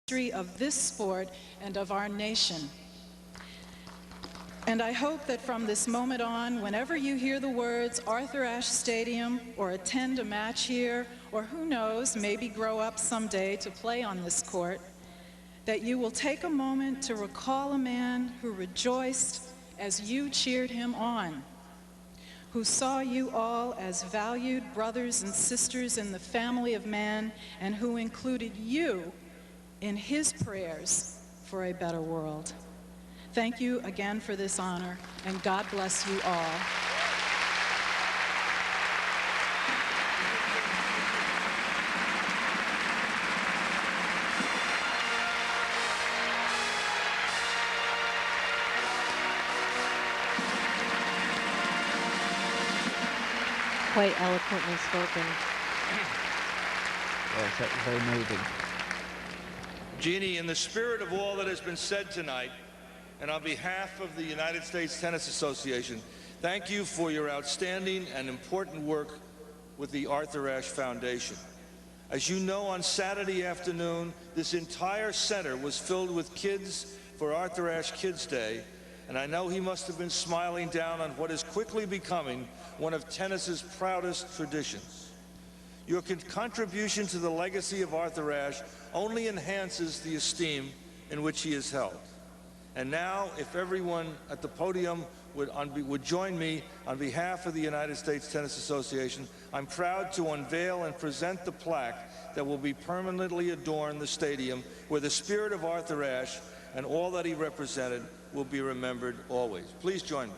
history of this sport and of our nation. And I hope that from this moment on, whenever you hear the words Arthur Ashe Stadium or attend a match here, or who knows, maybe grow up someday to play on this court, that you will take a moment to recall a man who rejoiced as you cheered him on, who saw you all as valued brothers and sisters in the family of man, and who included you in his prayers for a better world. Thank you again for this honor, and God bless you all. Quite eloquently spoken. Yes, that was very moving. Jeannie, in the spirit of all that has been said tonight, and on behalf of the United States Tennis Association, thank you for your outstanding and important work with the Arthur Ashe Foundation. As you know, on Saturday afternoon, this entire center was filled with kids for Arthur Ashe Kids Day, and I know he must have been smiling down on what is quickly becoming one of tennis's proudest traditions. Your contribution to the legacy of Arthur Ashe only enhances the esteem in which he is held. And now, if everyone at the podium would join me on behalf of the United States Tennis Association, I'm proud to unveil and present the plaque that will be permanently adorn the stadium, where the spirit of Arthur Ashe and all that he represented will be remembered always. Please join me.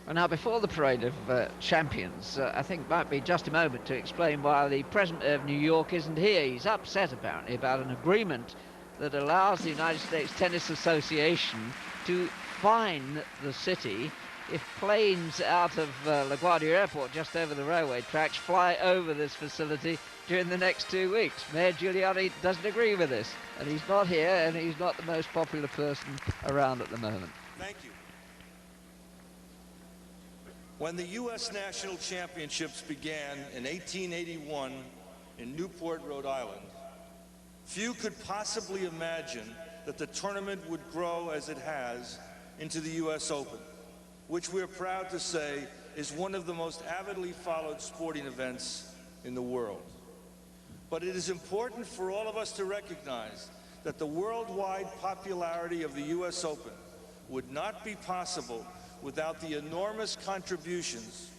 Well, now, before the parade of champions, I think it might be just a moment to explain why the President of New York isn't here. He's upset, apparently, about an agreement that allows the United States Tennis Association to fine the city if planes out of LaGuardia Airport, just over the railway tracks, fly over this facility during the next 2 weeks. Mayor Giuliani doesn't agree with this, and he's not here, and he's not the most popular person around at the moment. Thank you. When the U.S. National Championships began in 1881 in Newport, Rhode Island, few could possibly imagine that the tournament would grow as it has into the U.S. Open, which we're proud to say is one of the most avidly followed sporting events in the world. But it is important for all of us to recognize that the worldwide popularity of the U.S. Open would not be possible without the enormous contributions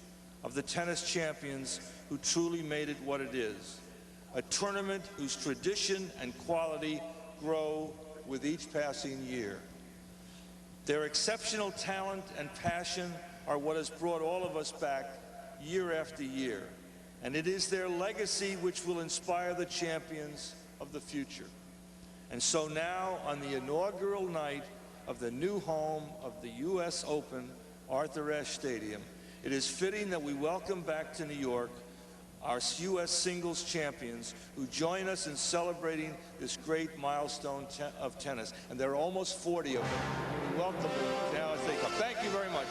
of the tennis champions who truly made it what it is. A tournament whose tradition and quality grow with each passing year. Their exceptional talent and passion are what has brought all of us back year after year. And it is their legacy which will inspire the champions of the future. And so now, on the inaugural night of the new home of the U.S. Open, Arthur Ashe Stadium, it is fitting that we welcome back to New York our U.S. singles champions who join us in celebrating this great milestone of tennis. And there are almost 40 of them. We welcome them now as they come. Thank you very much.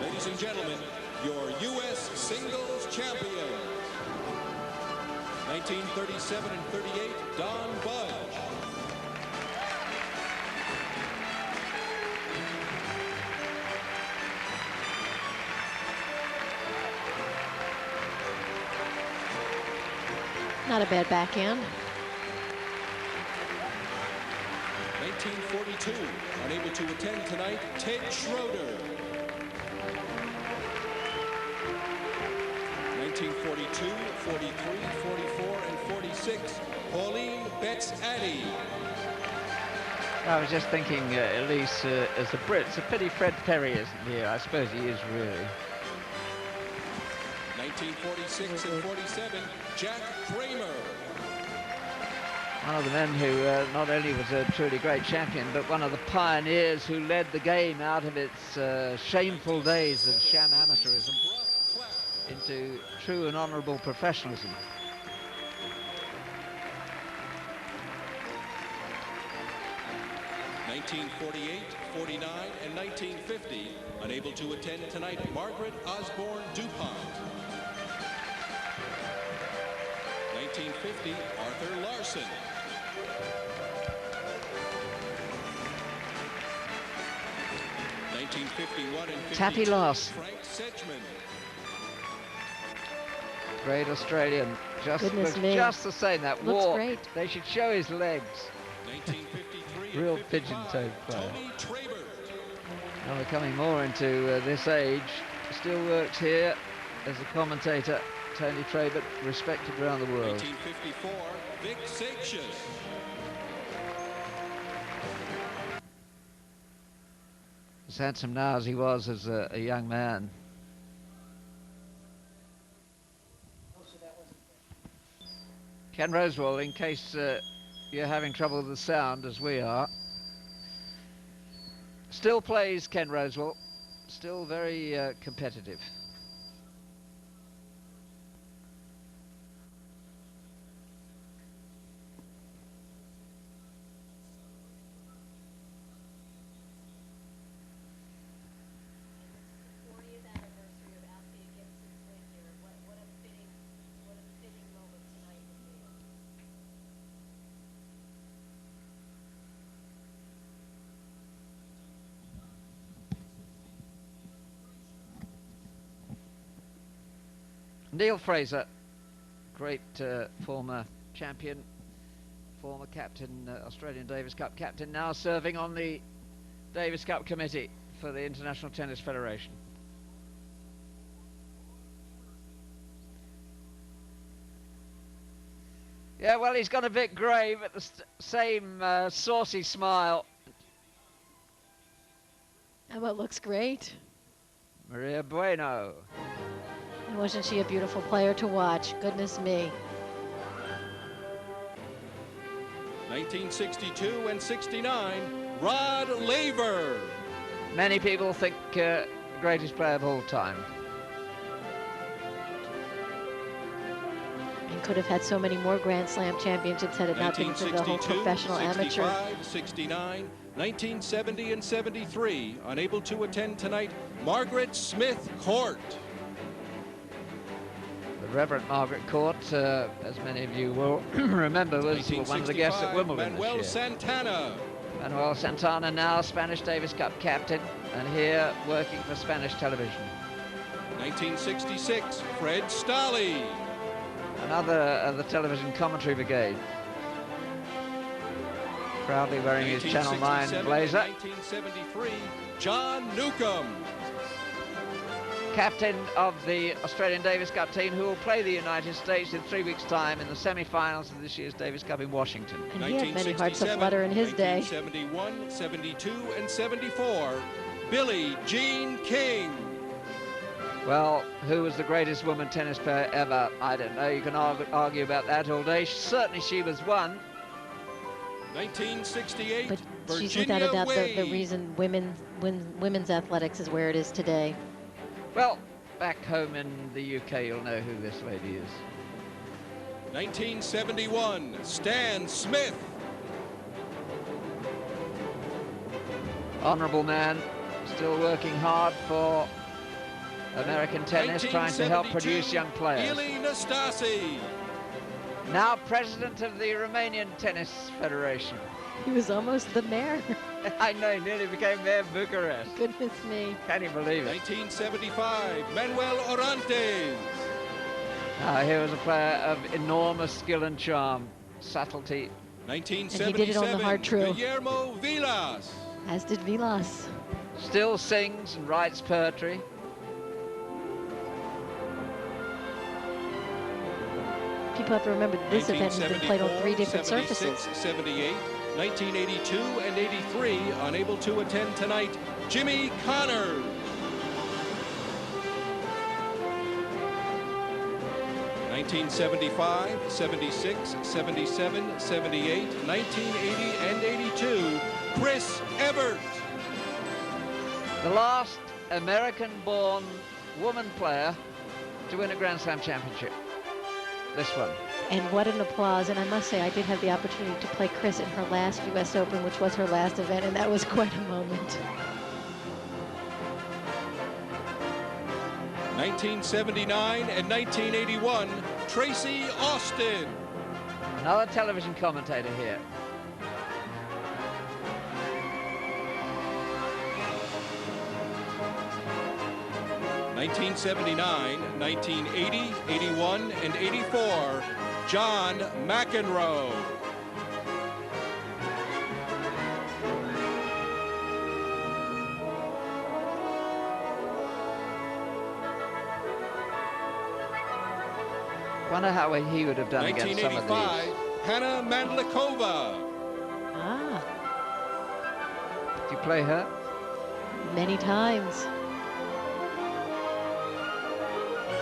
Ladies and gentlemen, your U.S. singles champions. 1937 and 38, Don Budge. Not a bad backhand. 1942, unable to attend tonight, Ted Schroeder. 1942, 43, 44, and 46, Pauline Betts-Addy. I was just thinking, Elise, as a Brit, it's a pity Fred Perry isn't here. I suppose he is really. 1946 and 47, Jack Kramer. One of the men who not only was a truly great champion, but one of the pioneers who led the game out of its shameful days of sham amateurism into true and honourable professionalism. 1948, 49, and 1950, Unable to attend tonight, Margaret Osborne DuPont. 1950, Arthur Larson. 1951 and 52, Tappy Larson. Frank Sedgman. Great Australian. Just Goodness looks me. just the same. That Looks walk. great. They should show his legs. 1953 Real and 55, pigeon-toed player. Tony Trabert. Now we're coming more into this age. Still works here as a commentator. Tony Trabert, respected around the world. 1954, Vic Seixas. As handsome now as he was as a young man. Ken Rosewall, in case you're having trouble with the sound, as we are. Still plays Ken Rosewall. Still very competitive. Neil Fraser, great former champion, former captain, Australian Davis Cup captain, now serving on the Davis Cup committee for the International Tennis Federation. Yeah, well, he's gone a bit grave at the same saucy smile. Emma looks great. Maria Bueno. And wasn't she a beautiful player to watch? Goodness me. 1962 and 69, Rod Laver. Many people think the greatest player of all time. And could have had so many more Grand Slam championships had it not been for the whole 1962, professional amateur. 65, 69, 1970 and 73. Unable to attend tonight, Margaret Smith Court. The Reverend Margaret Court, as many of you will remember, was one of the guests at Wimbledon Manuel this year. Santana. Manuel Santana, now Spanish Davis Cup captain, and here working for Spanish television. 1966, Fred Stolle. Another of the television commentary brigade. Proudly wearing his Channel 9 blazer. 1973, John Newcomb. Captain of the Australian Davis Cup team, who will play the United States in 3 weeks' time in the semi-finals of this year's Davis Cup in Washington. And he had many hearts of flutter in his day. 1971, 72, and 74, Billie Jean King. Well, who was the greatest woman tennis player ever? I don't know. You can argue about that all day. Certainly she was one. 1968, But Virginia she's without a doubt the Wade. reason women's athletics is where it is today. Well, back home in the UK, you'll know who this lady is. 1971, Stan Smith. Honourable man, still working hard for American tennis, trying to help produce young players. Ili Nastasi. Now president of the Romanian Tennis Federation. He was almost the mayor. I know, he nearly became mayor of Bucharest. Goodness me. Can you believe it? 1975, Manuel Orantes. Here was a player of enormous skill and charm, subtlety. 1977, And he did it on the hard true. Guillermo Vilas. As did Vilas. Still sings and writes poetry. People have to remember this event has been played on 3 different 76, surfaces. 78, 1982 and 83, unable to attend tonight, Jimmy Connors. 1975, 76, 77, 78, 1980 and 82, Chris Evert. The last American-born woman player to win a Grand Slam championship. This one. And what an applause. And I must say, I did have the opportunity to play Chris in her last U.S. Open, which was her last event, and that was quite a moment. 1979 and 1981, Tracy Austin. Another television commentator here. 1979, 1980, 81, and 84, John McEnroe. Wonder how he would have done against some of 1985, Hannah Mandlikova. Ah, these. Did you play her? many times.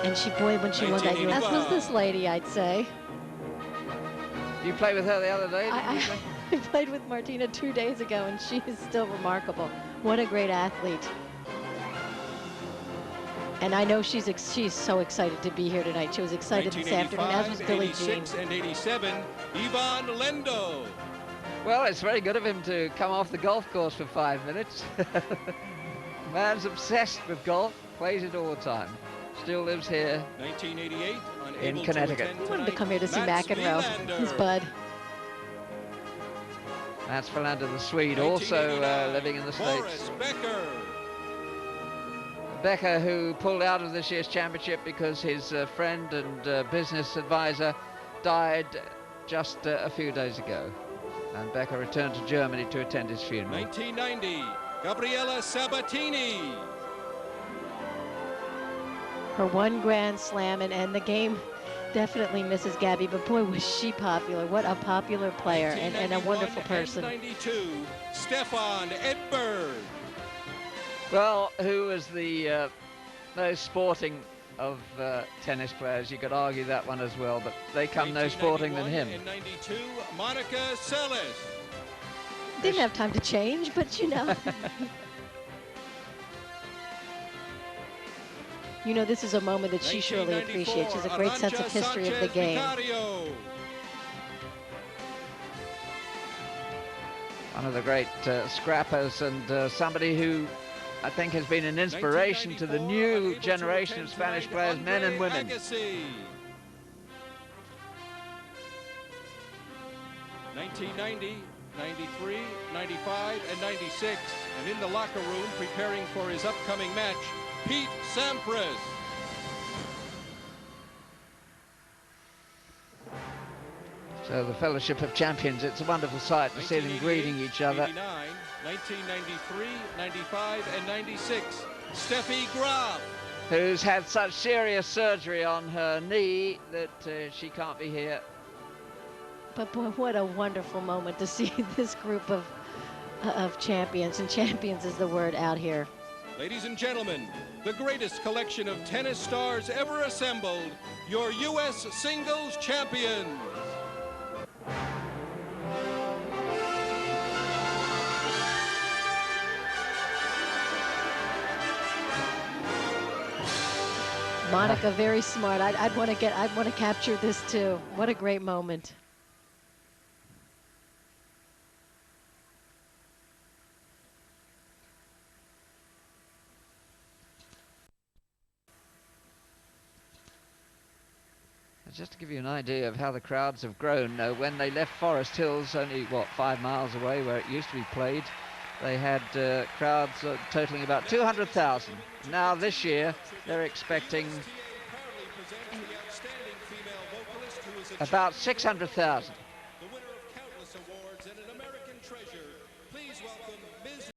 And she, boy, when she won that US was this lady, I'd say. You played with her the other day? I played with Martina 2 days ago, and she is still remarkable. What a great athlete. And I know she's so excited to be here tonight. She was excited this afternoon, as was Billie Jean. 86 and 87, Ivan Lendl. Well, it's very good of him to come off the golf course for 5 minutes. Man's obsessed with golf, plays it all the time. Still lives here 1988 in Connecticut. He wanted to come here to see McEnroe, his bud. Mats Wilander, the Swede, also living in the States. Becker. Becker, who pulled out of this year's championship because his friend and business advisor died just a few days ago. And Becker returned to Germany to attend his funeral. 1990, Gabriela Sabatini. Her one Grand Slam, and the game definitely misses Gabby, but boy, was she popular. What a popular player and a wonderful person. 1992, Stefan Edberg. Well, who was the most sporting of tennis players? You could argue that one as well, but they come no sporting than him. In 92, Monica Seles. Didn't have time to change, but you know. You know, this is a moment that she surely appreciates. She has a great sense of history of the game. One of the great scrappers and somebody who I think has been an inspiration to the new generation of Spanish players, men and women. 1990, 93, 95, and 96. And in the locker room, preparing for his upcoming match, Pete Sampras. So the Fellowship of Champions, it's a wonderful sight to see them greeting each other. 1993, 95, and 96. Steffi Graf. Who's had such serious surgery on her knee that she can't be here. But boy, what a wonderful moment to see this group of champions, and champions is the word out here. Ladies and gentlemen, the greatest collection of tennis stars ever assembled, your U.S. singles champions. Monica, very smart. I'd want to capture this too. What a great moment. Just to give you an idea of how the crowds have grown, when they left Forest Hills, only, what, 5 miles away where it used to be played, they had crowds totaling about 200,000. Now this year, they're expecting about 600,000. The winner of countless awards and an American treasure. Please welcome Ms.